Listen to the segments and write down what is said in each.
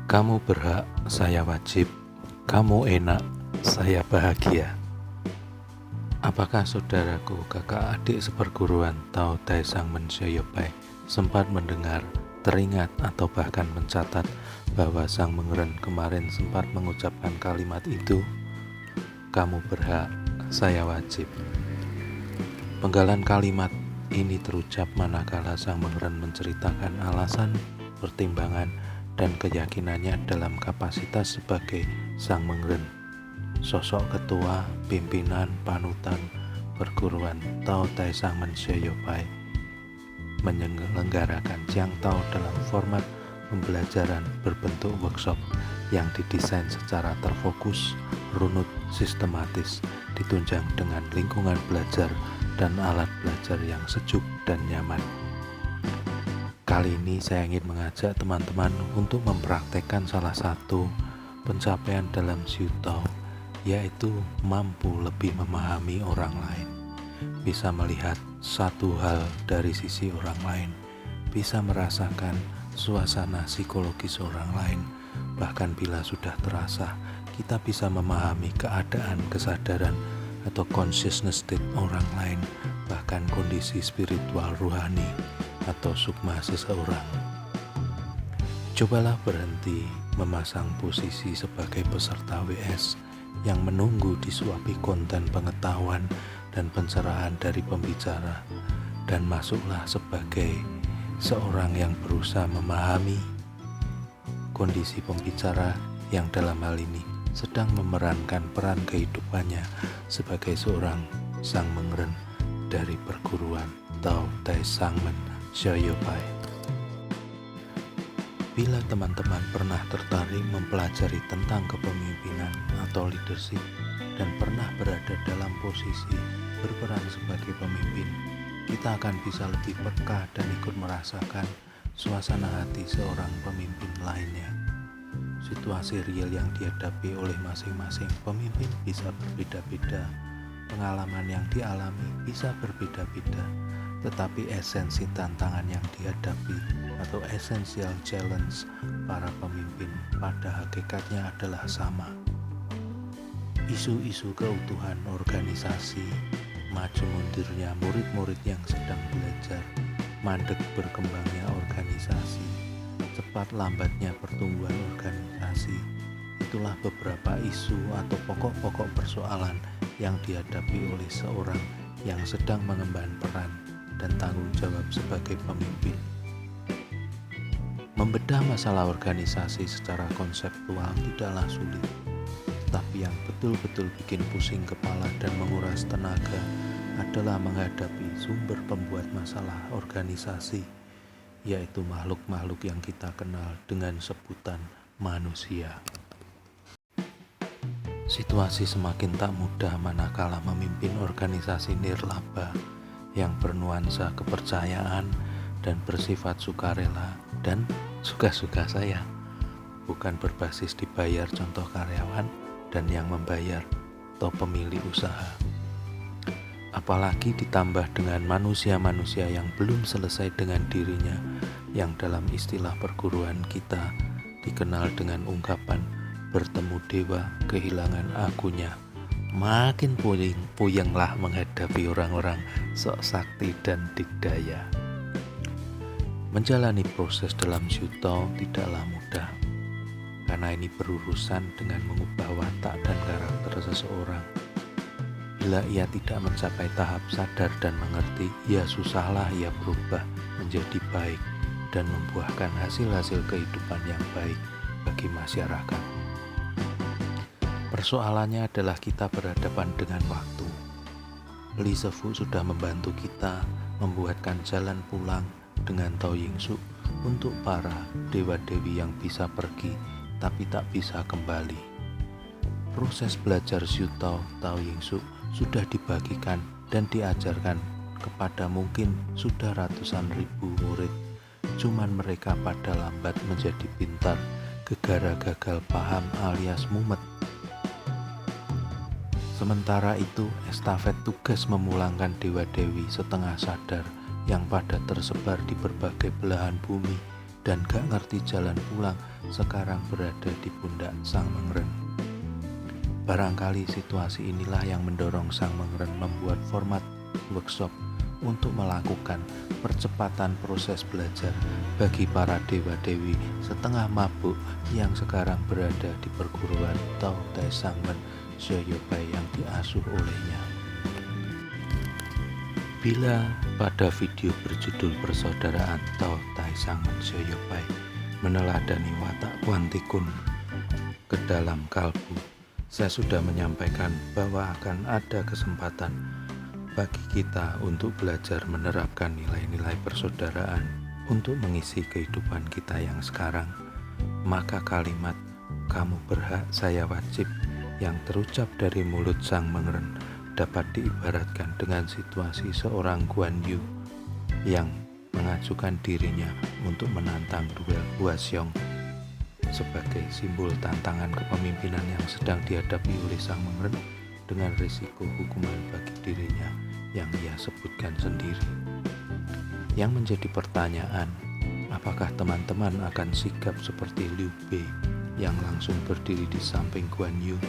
Kamu berhak, saya wajib. Kamu enak, saya bahagia. Apakah saudaraku, kakak adik seperguruan Tao Te Chang Men Siopai sempat mendengar, teringat atau bahkan mencatat bahwa Sang Mengren kemarin sempat mengucapkan kalimat itu? Kamu berhak, saya wajib. Penggalan kalimat ini terucap manakala Sang Mengren menceritakan alasan, pertimbangan, dan keyakinannya dalam kapasitas sebagai Sang Mengren, sosok ketua, pimpinan, panutan perguruan Tao Te Chang Men Siopai, menyelenggarakan Jiang Tao dalam format pembelajaran berbentuk workshop yang didesain secara terfokus, runut, sistematis, ditunjang dengan lingkungan belajar dan alat belajar yang sejuk dan nyaman. Kali ini saya ingin mengajak teman-teman untuk mempraktekkan salah satu pencapaian dalam Siu Tao, yaitu mampu lebih memahami orang lain, bisa melihat satu hal dari sisi orang lain, bisa merasakan suasana psikologis orang lain, bahkan bila sudah terasa, kita bisa memahami keadaan, kesadaran, atau consciousness state orang lain, bahkan kondisi spiritual rohani atau sukma seseorang. Cobalah berhenti memasang posisi sebagai peserta WS yang menunggu disuapi konten pengetahuan dan pencerahan dari pembicara, dan masuklah sebagai seorang yang berusaha memahami kondisi pembicara yang dalam hal ini sedang memerankan peran kehidupannya sebagai seorang Sang Mengren dari perguruan Tao Te Chang Men Siopai. Bila teman-teman pernah tertarik mempelajari tentang kepemimpinan atau leadership dan pernah berada dalam posisi berperan sebagai pemimpin, kita akan bisa lebih peka dan ikut merasakan suasana hati seorang pemimpin lainnya. Situasi real yang dihadapi oleh masing-masing pemimpin bisa berbeda-beda, pengalaman yang dialami bisa berbeda-beda, tetapi esensi tantangan yang dihadapi atau essential challenge para pemimpin pada hakikatnya adalah sama. Isu-isu keutuhan organisasi, maju mundurnya murid-murid yang sedang belajar, mandek berkembangnya organisasi, cepat lambatnya pertumbuhan organisasi. Itulah beberapa isu atau pokok-pokok persoalan yang dihadapi oleh seorang yang sedang mengemban peran dan tanggung jawab sebagai pemimpin. Membedah masalah organisasi secara konseptual tidaklah sulit, tetapi yang betul-betul bikin pusing kepala dan menguras tenaga adalah menghadapi sumber pembuat masalah organisasi, yaitu makhluk-makhluk yang kita kenal dengan sebutan manusia. Situasi semakin tak mudah manakala memimpin organisasi nirlaba yang bernuansa kepercayaan dan bersifat sukarela dan suka-suka saya, bukan berbasis dibayar contoh karyawan dan yang membayar atau pemilik usaha. Apalagi ditambah dengan manusia-manusia yang belum selesai dengan dirinya, yang dalam istilah perguruan kita dikenal dengan ungkapan bertemu dewa kehilangan akunya. Makin puyenglah menghadapi orang-orang sok sakti dan dikdaya. Menjalani proses dalam Siu Tao tidaklah mudah, karena ini berurusan dengan mengubah watak dan karakter seseorang. Bila ia tidak mencapai tahap sadar dan mengerti, ya susahlah ia berubah menjadi baik dan membuahkan hasil-hasil kehidupan yang baik bagi masyarakat. Persoalannya adalah kita berhadapan dengan waktu. Li Sefu sudah membantu kita membuatkan jalan pulang dengan Tao Ying Suk untuk para dewa-dewi yang bisa pergi tapi tak bisa kembali. Proses belajar Siu Tao Tao Ying Suk sudah dibagikan dan diajarkan kepada mungkin sudah ratusan ribu murid, cuman mereka pada lambat menjadi pintar, gegara gagal paham alias mumet. Sementara itu, estafet tugas memulangkan dewa-dewi setengah sadar yang pada tersebar di berbagai belahan bumi dan gak ngerti jalan pulang sekarang berada di pundak Sang Mengren. Barangkali situasi inilah yang mendorong Sang Mengren membuat format workshop untuk melakukan percepatan proses belajar bagi para dewa-dewi setengah mabuk yang sekarang berada di perguruan Tao Tai Sangmen Sioyobai yang diasuh olehnya. Bila pada video berjudul Persaudaraan Tao Tai Sangmen Sioyobai meneladani watak Kuantikun ke dalam kalbu, saya sudah menyampaikan bahwa akan ada kesempatan bagi kita untuk belajar menerapkan nilai-nilai persaudaraan untuk mengisi kehidupan kita yang sekarang. Maka kalimat "kamu berhak, saya wajib" yang terucap dari mulut Sang Mengren dapat diibaratkan dengan situasi seorang Guan Yu yang mengajukan dirinya untuk menantang duel Hwaseong sebagai simbol tantangan kepemimpinan yang sedang dihadapi oleh Sang Mengren dengan risiko hukuman bagi dirinya yang ia sebutkan sendiri. Yang menjadi pertanyaan, apakah teman-teman akan sigap seperti Liu Bei yang langsung berdiri di samping Guan Yu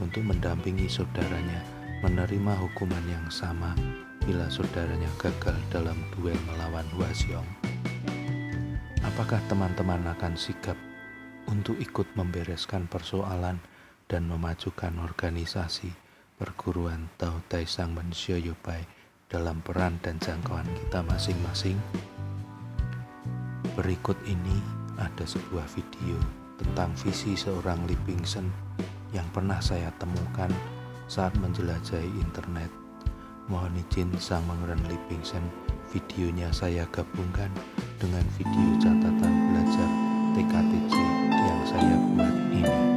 untuk mendampingi saudaranya menerima hukuman yang sama bila saudaranya gagal dalam duel melawan Hwaseong? Apakah teman-teman akan sigap untuk ikut membereskan persoalan dan memajukan organisasi perguruan Tao Tai Sangmen Sioyobai dalam peran dan jangkauan kita masing-masing? Berikut ini ada sebuah video tentang visi seorang Li Pingsen yang pernah saya temukan saat menjelajahi internet. Mohon izin Sang Mengren Li Pingsen, videonya saya gabungkan dengan video catatan belajar TKTJ yang saya buat ini.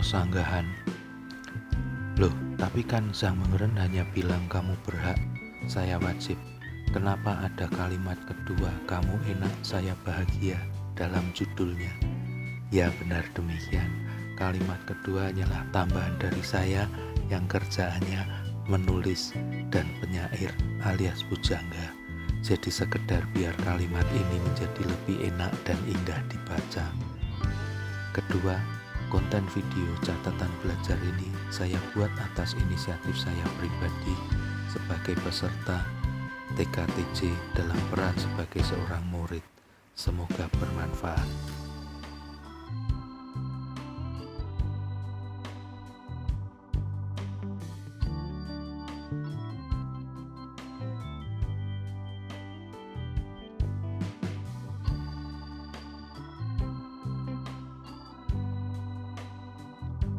sanggahan. Loh, tapi kan sang mengeren hanya bilang kamu berhak, saya wajib. Kenapa ada kalimat kedua, kamu enak, saya bahagia dalam judulnya? Ya benar demikian. Kalimat kedua hanyalah tambahan dari saya yang kerjaannya menulis dan penyair alias pujangga. Jadi sekedar biar kalimat ini menjadi lebih enak dan indah dibaca. Kedua, konten video catatan belajar ini saya buat atas inisiatif saya pribadi sebagai peserta TKTJ dalam peran sebagai seorang murid. Semoga bermanfaat.